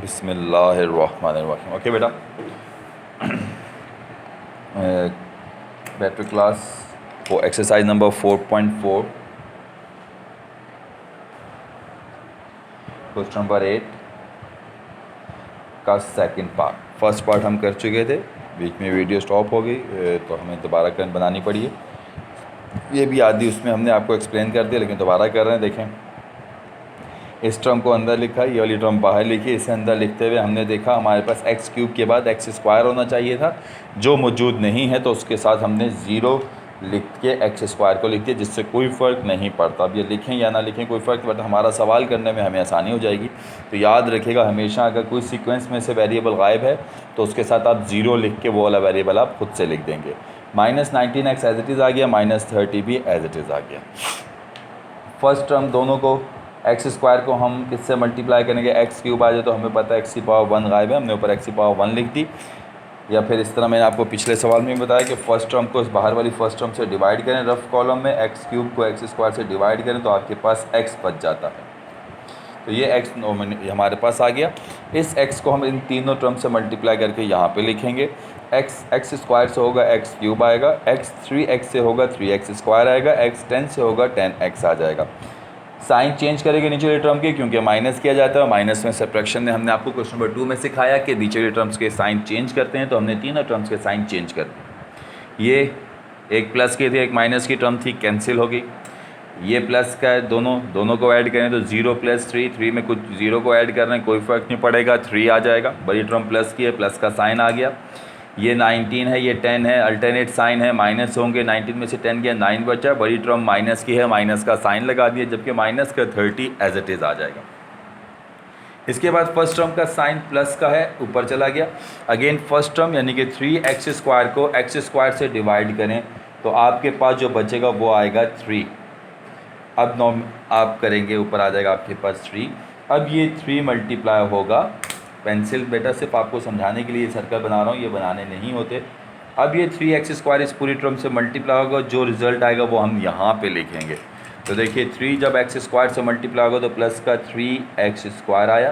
बिस्मिल्लाहिर्रहमानिर्रहीम। ओके बेटा, back to class वो एक्सरसाइज नंबर 4.4 क्वेश्चन नंबर 8 का सेकंड पार्ट। फर्स्ट पार्ट हम कर चुके थे, बीच में वीडियो स्टॉप हो गई तो हमें दोबारा बनानी पड़ी है। ये भी आदि उसमें हमने आपको एक्सप्लेन कर दिया, लेकिन दोबारा कर रहे हैं। देखें, इस टर्म को अंदर लिखा, ये वाली टर्म बाहर लिखी। इसे अंदर लिखते हुए हमने देखा हमारे पास एक्स क्यूब के बाद एक्स स्क्वायर होना चाहिए था, जो मौजूद नहीं है, तो उसके साथ हमने ज़ीरो लिख के एक्स स्क्वायर को लिख दिया, जिससे कोई फ़र्क नहीं पड़ता। अब ये लिखें या ना लिखें कोई फ़र्क, बट हमारा सवाल करने में हमें आसानी हो जाएगी। तो याद रखिएगा, हमेशा अगर कोई सीक्वेंस में से वेरिएबल गायब है तो उसके साथ आप ज़ीरो लिख के वो वाला वेरिएबल आप खुद से लिख देंगे। -19x एज इट इज़ आ गया, -30 भी एज इट इज़ आ गया। फर्स्ट टर्म दोनों को एक्स स्क्वायर को हम किससे मल्टीप्लाई करेंगे, एक्स क्यूब आ जाए तो हमें पता है एक्स की पावर 1 गायब है, हमने ऊपर एक्स की पावर 1 लिख दी। या फिर इस तरह मैंने आपको पिछले सवाल में बताया कि फ़र्स्ट टर्म को इस बाहर वाली फ़र्स्ट टर्म से डिवाइड करें, रफ कॉलम में एक्स क्यूब को एक्स स्क्वायर से डिवाइड करें तो आपके पास एक्स बच जाता है। तो ये एक्स हमारे पास आ गया। इस एक्स को हम इन तीनों टर्म से मल्टीप्लाई करके यहाँ पे लिखेंगे। एक्स स्क्वायर से होगा एक्स क्यूब आएगा, एक्स 3x से होगा 3x स्क्वायर आएगा, एक्स 10 से होगा 10x आ जाएगा। साइन चेंज करेंगे नीचे वाली टर्म के, क्योंकि माइनस किया जाता है। माइनस में सब्ट्रैक्शन में हमने आपको क्वेश्चन नंबर 2 में सिखाया कि नीचे वाली टर्म्स के साइन चेंज करते हैं, तो हमने तीनों टर्म्स के साइन चेंज कर दिए। ये एक प्लस की थी, एक माइनस की टर्म थी, कैंसिल हो गई। ये प्लस का है, दोनों को ऐड करें तो 0 + 3 में कुछ 0 को ऐड कर रहे हैं, कोई फ़र्क नहीं पड़ेगा, 3 आ जाएगा। बड़ी टर्म प्लस की है, प्लस का साइन आ गया। ये 19 है, ये 10 है, अल्टरनेट साइन है, माइनस होंगे, 19 में से 10 गया, 9 बचा। बड़ी टर्म माइनस की है, माइनस का साइन लगा दिया, जबकि माइनस का 30 एज इट इज़ आ जाएगा। इसके बाद फर्स्ट टर्म का साइन प्लस का है, ऊपर चला गया। अगेन फर्स्ट टर्म यानी कि 3x स्क्वायर को एक्स स्क्वायर से डिवाइड करें तो आपके पास जो बचेगा वो आएगा 3। अब आप करेंगे, ऊपर आ जाएगा आपके पास 3। अब ये 3 मल्टीप्लाई होगा, पेंसिल बेटा सिर्फ आपको समझाने के लिए सर्कल बना रहा हूँ, ये बनाने नहीं होते। अब ये 3x स्क्वायर इस पूरी टर्म से मल्टीप्लाई होगा, जो रिज़ल्ट आएगा वो हम यहाँ पे लिखेंगे। तो देखिए 3 जब एक्स स्क्वायर से मल्टीप्लाई होगा तो प्लस का 3x स्क्वायर आया,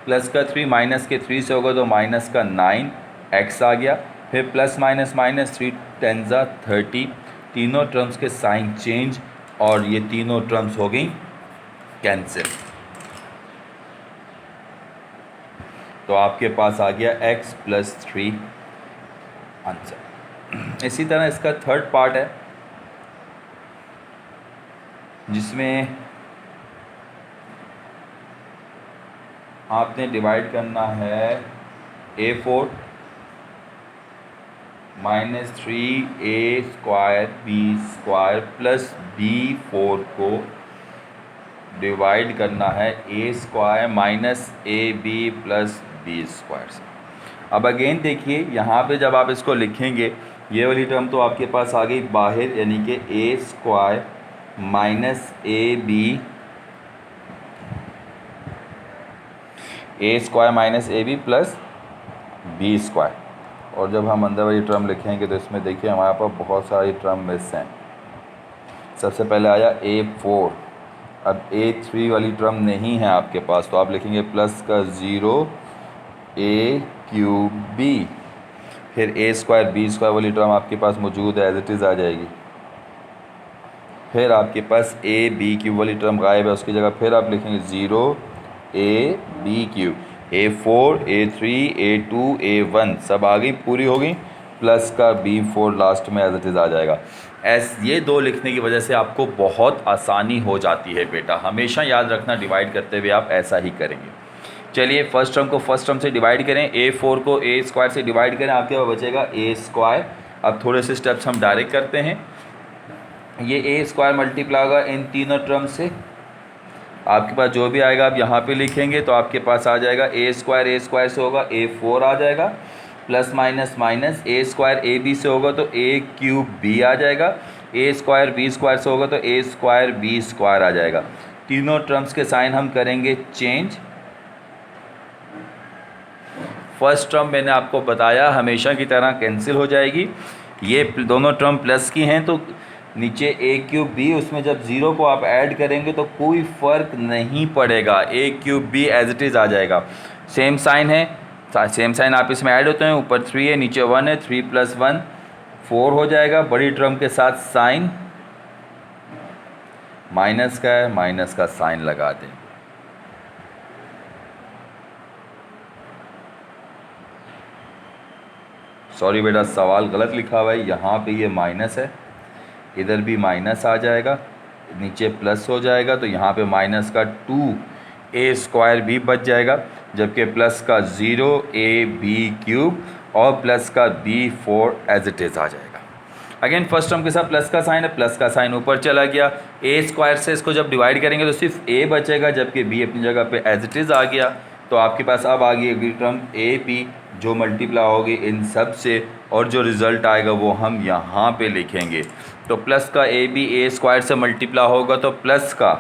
प्लस का 3 माइनस के 3 से होगा तो माइनस का 9x आ गया, फिर प्लस माइनस माइनस 3 10 30, तीनों टर्म्स के साइन चेंज और ये तीनों टर्म्स हो गई कैंसिल। तो आपके पास आ गया x + 3 आंसर। इसी तरह इसका थर्ड पार्ट है, जिसमें आपने डिवाइड करना है a4 - 3a² b² + b4 को डिवाइड करना है a² - ab + b² से। अब अगेन देखिए, यहाँ पे जब आप इसको लिखेंगे, ये वाली टर्म तो आपके पास आ गई बाहर, यानी कि a² - ab + b²। और जब हम अंदर वाली टर्म लिखेंगे तो इसमें देखिए हमारे पास बहुत सारी टर्म मिस हैं। सबसे पहले आया a4, अब a3 वाली टर्म नहीं है आपके पास, तो आप लिखेंगे प्लस का 0a³ फिर a² b² वाली टर्म आपके पास मौजूद है, एज इट इज़ आ जाएगी। फिर आपके पास ab³ वाली टर्म गायब है, उसकी जगह फिर आप लिखेंगे 0ab³, a4 a3 a2 a1 सब आ गई, पूरी हो गई, प्लस का b4 लास्ट में एज इट इज़ आ जाएगा। ये दो लिखने की वजह से आपको बहुत आसानी हो जाती है बेटा। हमेशा याद रखना, डिवाइड करते हुए आप ऐसा ही करेंगे। चलिए फर्स्ट टर्म को फर्स्ट टर्म से डिवाइड करें, a4 को a² से डिवाइड करें, आपके पास बचेगा a²। अब थोड़े से स्टेप्स हम डायरेक्ट करते हैं। ये a² मल्टीप्लाई होगा इन तीनों टर्म से, आपके पास जो भी आएगा आप यहाँ पे लिखेंगे, तो आपके पास आ जाएगा a² से होगा a4 आ जाएगा, plus minus minus a² ab से होगा तो a³ b आ जाएगा, a² b² से होगा तो a² b² आ जाएगा। तीनों टर्म्स के साइन हम करेंगे चेंज। फर्स्ट टर्म मैंने आपको बताया हमेशा की तरह कैंसिल हो जाएगी, ये दोनों टर्म प्लस की हैं तो नीचे a³ b, उसमें जब 0 को आप ऐड करेंगे तो कोई फ़र्क नहीं पड़ेगा, a³ b as it is आ जाएगा। सेम साइन है, सेम साइन आप इसमें ऐड होते हैं, ऊपर 3 है नीचे 1 है, 3 + 1 4 हो जाएगा। बड़ी टर्म के साथ साइन माइनस का है, माइनस का साइन लगा दें। सॉरी बेटा सवाल गलत लिखा हुआ है, यहाँ पे ये माइनस है, इधर भी माइनस आ जाएगा, नीचे प्लस हो जाएगा, तो यहाँ पे माइनस का 2a² भी बच जाएगा, जबकि प्लस का 0ab³ और प्लस का b4 एज इट इज़ आ जाएगा। अगेन फर्स्ट टर्म के साथ प्लस का साइन है, प्लस का साइन ऊपर चला गया, a² से इसको जब डिवाइड करेंगे तो सिर्फ a बचेगा, जबकि b अपनी जगह पे एज इट इज़ आ गया। तो आपके पास अब आ गई अगली टर्म ab जो मल्टीप्लाई होगी इन सब से, और जो रिज़ल्ट आएगा वो हम यहाँ पे लिखेंगे। तो प्लस का ab a² से मल्टीप्लाई होगा तो प्लस का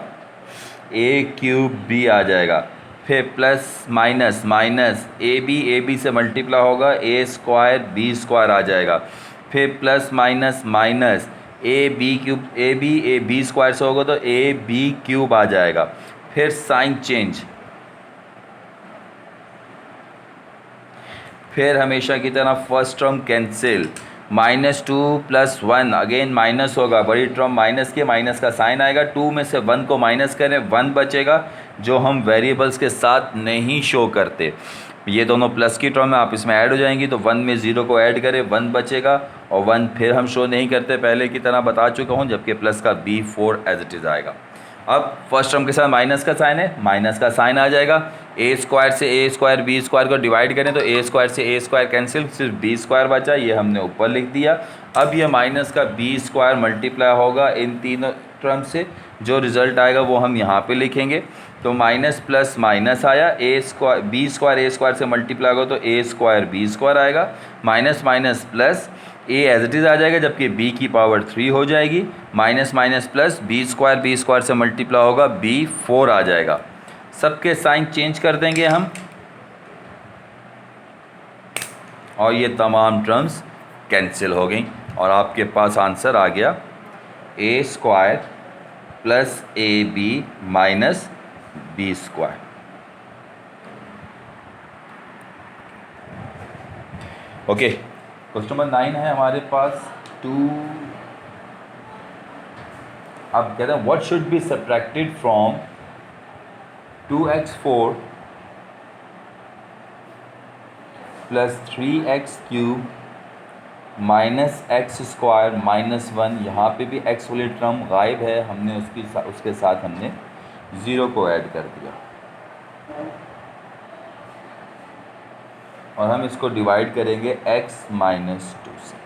a³ b आ जाएगा, फिर प्लस माइनस माइनस ab से मल्टीप्लाई होगा a² b² आ जाएगा, फिर प्लस माइनस माइनस ab² से होगा तो ab³ आ जाएगा, फिर साइन चेंज, फिर हमेशा की तरह first term cancel, -2 + 1 again minus होगा, बड़ी टर्म माइनस के माइनस का साइन आएगा, 2 में से 1 को माइनस करें 1 बचेगा, जो हम वेरिएबल्स के साथ नहीं शो करते। ये दोनों प्लस की टर्म है, आप इसमें ऐड हो जाएंगी, तो 1 में 0 को ऐड करें 1 बचेगा, और 1 फिर हम शो नहीं करते, पहले की तरह बता चुका हूँ, जबकि प्लस का b4 एज इट इज़ आएगा। अब फर्स्ट टर्म के साथ माइनस का साइन है, माइनस का साइन आ जाएगा, a² से a² b² को डिवाइड करें तो a² से a² कैंसिल, सिर्फ b² बचा, ये हमने ऊपर लिख दिया। अब ये माइनस का b² मल्टीप्लाई होगा इन तीनों टर्म से, जो रिज़ल्ट आएगा वो हम यहाँ पे लिखेंगे। तो माइनस प्लस माइनस आया, b² a² से मल्टीप्लाई होगा तो a² b² आएगा, minus minus plus a as it is आ जाएगा, जबकि b की पावर 3 हो जाएगी, माइनस माइनस प्लस b² से मल्टीप्लाई होगा b4 आ जाएगा। सबके साइन चेंज कर देंगे हम, और ये तमाम टर्म्स कैंसिल हो गई, और आपके पास आंसर आ गया a² + ab - b²। Okay, question number 9 है हमारे पास 2। अब कहते हैं what should be subtracted from 2x4 + 3x³ - x² - 1। यहाँ पे भी x वाली टर्म गायब है, हमने उसके साथ हमने 0 को ऐड कर दिया, और हम इसको डिवाइड करेंगे x - 2 से।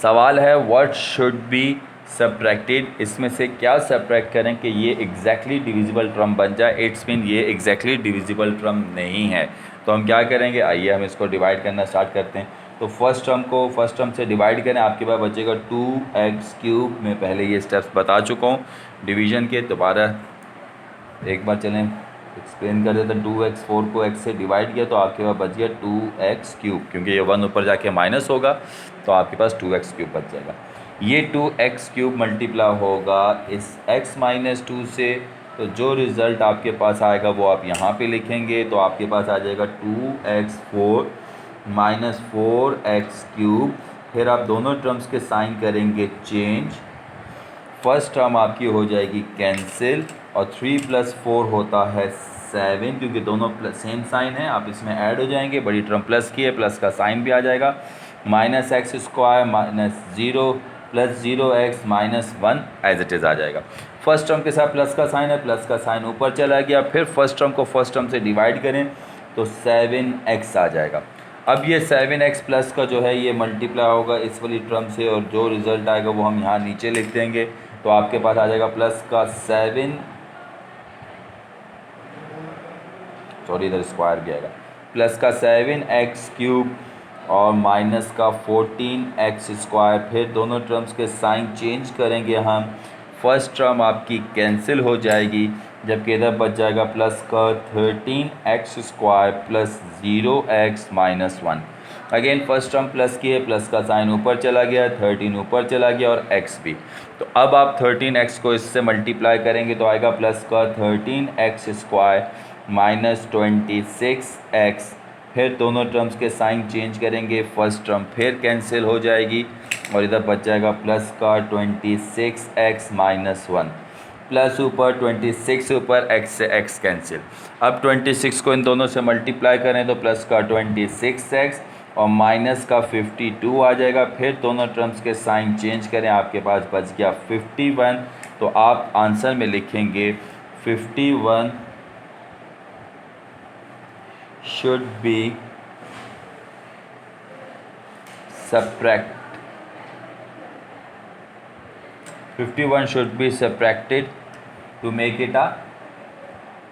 सवाल है व्हाट शुड बी सब्ट्रैक्टेड, इसमें से क्या सब्ट्रैक्ट करें कि ये एग्जैक्टली डिविजिबल टर्म बन जाए। इट्स मीन ये एग्जैक्टली डिविजिबल टर्म नहीं है, तो हम क्या करेंगे, आइए हम इसको डिवाइड करना स्टार्ट करते हैं। तो फर्स्ट टर्म को फर्स्ट टर्म से डिवाइड करें, आपके पास बचेगा 2x³ में पहले ये स्टेप्स बता चुका हूँ डिवीज़न के, दोबारा एक बार चलें एक्सप्लेन कर देते हैं। 2x4 को x से डिवाइड किया तो आपके पास बच गया 2x³, क्योंकि ये 1 ऊपर जाके माइनस होगा तो आपके पास 2x³ बच जाएगा। ये 2x³ मल्टीप्लाई होगा इस x - 2 से, तो जो रिज़ल्ट आपके पास आएगा वो आप यहाँ पे लिखेंगे, तो आपके पास आ जाएगा 2x4 - 4x³। फिर आप दोनों टर्म्स के साइन करेंगे चेंज, फर्स्ट टर्म आपकी हो जाएगी कैंसिल, और 3 + 4 होता है 7, क्योंकि दोनों सेम साइन है, आप इसमें ऐड हो जाएंगे, बड़ी टर्म प्लस की है, प्लस का साइन भी आ जाएगा, -x² - 0 + 0x - 1 as it is आ जाएगा। फर्स्ट टर्म के साथ प्लस का साइन है, प्लस का साइन ऊपर चला गया, फिर फर्स्ट टर्म को फर्स्ट टर्म से डिवाइड करें तो 7x आ जाएगा। अब ये 7x प्लस का जो है ये मल्टीप्लाई होगा इस वाली टर्म से, और जो रिज़ल्ट आएगा वो हम यहाँ नीचे लिख देंगे, तो आपके पास आ जाएगा प्लस का 7, सॉरी इधर स्क्वायर भी आएगा, प्लस का 7x³ और माइनस का 14x²। फिर दोनों टर्म्स के साइन चेंज करेंगे हम, फर्स्ट टर्म आपकी कैंसिल हो जाएगी, जबकि इधर बच जाएगा प्लस का 13x² + 0x - 1। Again first term plus की है, प्लस का साइन ऊपर चला गया, 13 ऊपर चला गया, और x भी। तो अब आप 13x को इससे मल्टीप्लाई करेंगे तो आएगा प्लस का 13x² -26x, फिर दोनों टर्म्स के साइन चेंज करेंगे, फर्स्ट टर्म फिर कैंसिल हो जाएगी और इधर बच जाएगा प्लस का 26x -1, प्लस ऊपर 26 ऊपर x से x कैंसिल। अब 26 को इन दोनों से मल्टीप्लाई करें तो प्लस का 26x और माइनस का 52 आ जाएगा, फिर दोनों टर्म्स के साइन चेंज करें, आपके पास बच गया 51। तो आप आंसर में लिखेंगे 51 should be subtracted to make it a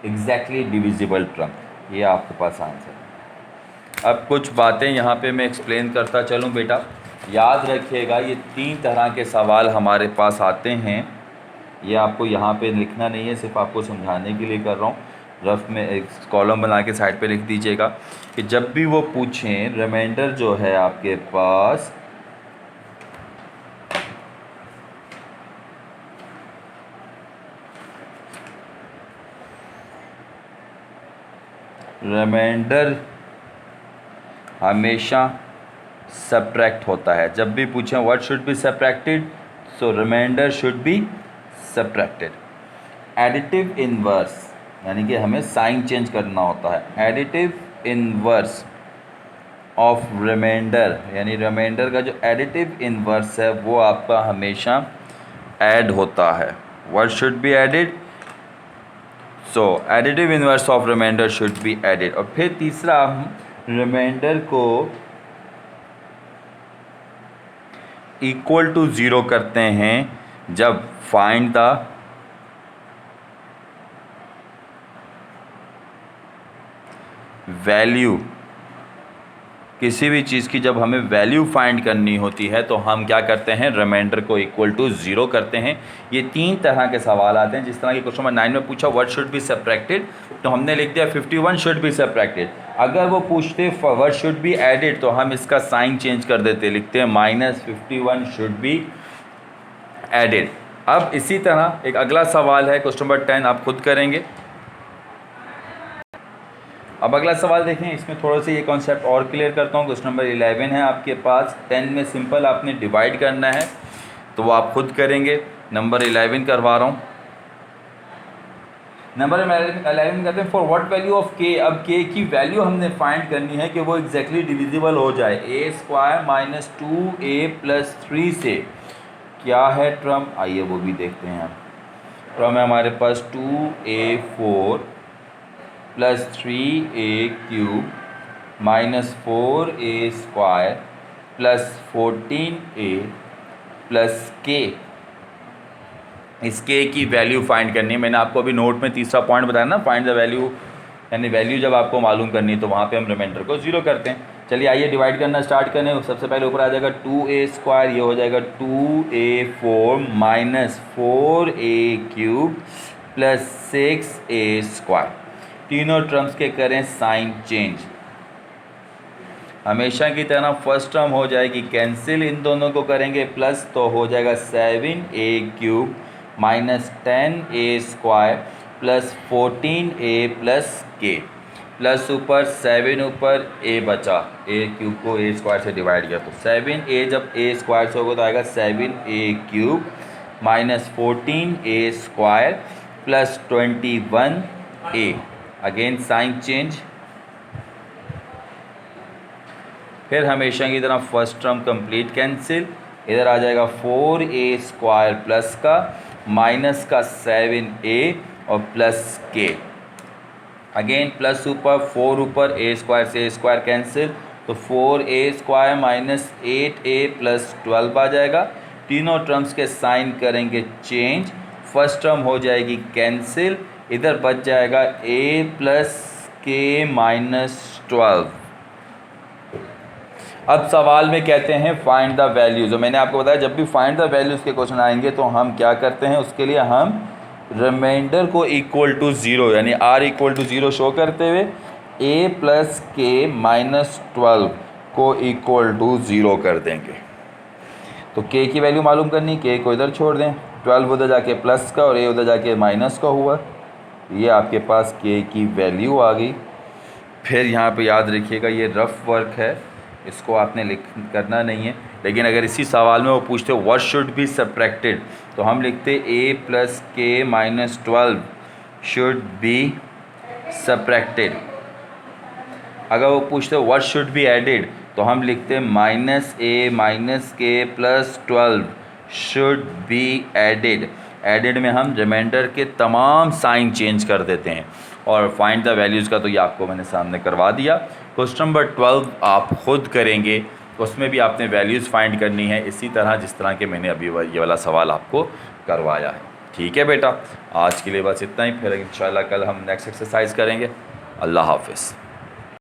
exactly divisible term। ये आपके पास आंसर है। अब कुछ बातें यहाँ पे मैं एक्सप्लेन करता चलूँ बेटा, याद रखिएगा ये 3 तरह के सवाल हमारे पास आते हैं। ये आपको यहाँ पे लिखना नहीं है, सिर्फ आपको समझाने के लिए कर रहा हूँ। रफ में एक कॉलम बना के साइड पे लिख दीजिएगा कि जब भी वो पूछें रिमाइंडर जो है आपके पास रिमाइंडर हमेशा सब्ट्रैक्ट होता है। जब भी पूछें what should be subtracted, so remainder should be subtracted. Additive inverse यानी कि हमें साइन चेंज करना होता है। एडिटिव इनवर्स ऑफ रिमाइंडर यानी रिमाइंडर का जो एडिटिव इनवर्स है वो आपका हमेशा ऐड होता है। What should be added, so additive inverse of remainder should be added. और फिर तीसरा, हम रिमाइंडर को इक्वल टू 0 करते हैं जब फाइंड द वैल्यू, किसी भी चीज़ की जब हमें वैल्यू फाइंड करनी होती है तो हम क्या करते हैं, रिमाइंडर को इक्वल टू 0 करते हैं। ये 3 तरह के सवाल आते हैं। जिस तरह की क्वेश्चन नंबर 9 में पूछा व्हाट शुड बी सब्ट्रैक्टेड, तो हमने लिख दिया 51 शुड बी सब्ट्रैक्टेड। अगर वो पूछते व्हाट शुड बी एडिड तो हम इसका साइन चेंज कर देते, लिखते हैं -51 शुड बी एडिड। अब इसी तरह एक अगला सवाल है क्वेश्चन नंबर 10, आप खुद करेंगे। अब अगला सवाल देखें, इसमें थोड़ा सा ये कॉन्सेप्ट और क्लियर करता हूँ। क्वेश्चन नंबर 11 है आपके पास। 10 में सिंपल आपने डिवाइड करना है तो वो आप खुद करेंगे। नंबर 11 करवा रहा हूँ। नंबर 11 कहते हैं फॉर व्हाट वैल्यू ऑफ के। अब के की वैल्यू हमने फाइंड करनी है कि वो एग्जैक्टली डिविजिबल हो जाए। a² - 2a + 3 से क्या है टर्म, आइए वो भी देखते हैं। टर्म है हमारे पास 2a4 + 3a³ - 4a² + 14a + k। इस के की वैल्यू फाइंड करनी है। मैंने आपको अभी नोट में तीसरा पॉइंट बताया ना, फाइंड द वैल्यू, यानी वैल्यू जब आपको मालूम करनी है तो वहाँ पे हम रिमाइंडर को 0 करते हैं। चलिए आइए डिवाइड करना स्टार्ट करें। सबसे पहले ऊपर आ जाएगा 2a², ये हो जाएगा 2a4 - 4a³ + 6a²। तीनों टर्म्स के करें साइन चेंज। हमेशा की तरह फर्स्ट टर्म हो जाएगी कैंसिल, इन दोनों को करेंगे प्लस तो हो जाएगा 7a³ - 10a² + 14a + k, plus ऊपर 7 ऊपर a बचा, a³ को a² से डिवाइड किया तो 7a जब a² से होगा तो आएगा 7a³ - 14a² + 21a। Again sine change. फिर हमेशा की तरह फर्स्ट टर्म कंप्लीट कैंसिल, इधर आ जाएगा 4a² प्लस का माइनस का 7a और प्लस k। अगेन प्लस ऊपर 4 ऊपर a² से a² कैंसिल तो 4a² - 8a + 12 आ जाएगा। तीनों टर्म्स के साइन करेंगे चेंज। फर्स्ट टर्म हो जाएगी कैंसिल, इधर बच जाएगा a + k - 12। अब सवाल में कहते हैं फाइंड द वैल्यूज़। जो मैंने आपको बताया जब भी फाइंड द वैल्यूज़ के क्वेश्चन आएंगे तो हम क्या करते हैं, उसके लिए हम रिमाइंडर को इक्वल टू 0 यानी r = 0 शो करते हुए a + k - 12 को इक्वल टू 0 कर देंगे। तो k की वैल्यू मालूम करनी, k को इधर छोड़ दें, 12 उधर जाके प्लस का और a उधर जाके माइनस का हुआ, ये आपके पास के की वैल्यू आ गई। फिर यहाँ पे याद रखिएगा ये रफ़ वर्क है, इसको आपने लिख करना नहीं है। लेकिन अगर इसी सवाल में वो पूछते व्हाट शुड बी सब्ट्रैक्टेड, तो हम लिखते a + k - 12 should be subtracted. अगर वो पूछते व्हाट शुड बी एडेड, तो हम लिखते -a - k + 12 should be added. Added में हम रिमाइंडर के तमाम साइन चेंज कर देते हैं। और फाइंड द वैल्यूज़ का तो ये आपको मैंने सामने करवा दिया। क्वेश्चन नंबर 12 आप खुद करेंगे, उसमें भी आपने वैल्यूज़ फाइंड करनी है इसी तरह जिस तरह के मैंने अभी ये वाला सवाल आपको करवाया है। ठीक है बेटा, आज के लिए बस इतना ही, फिर इंशाल्लाह कल हम नेक्स्ट एक्सरसाइज करेंगे। अल्लाह हाफ़िज़।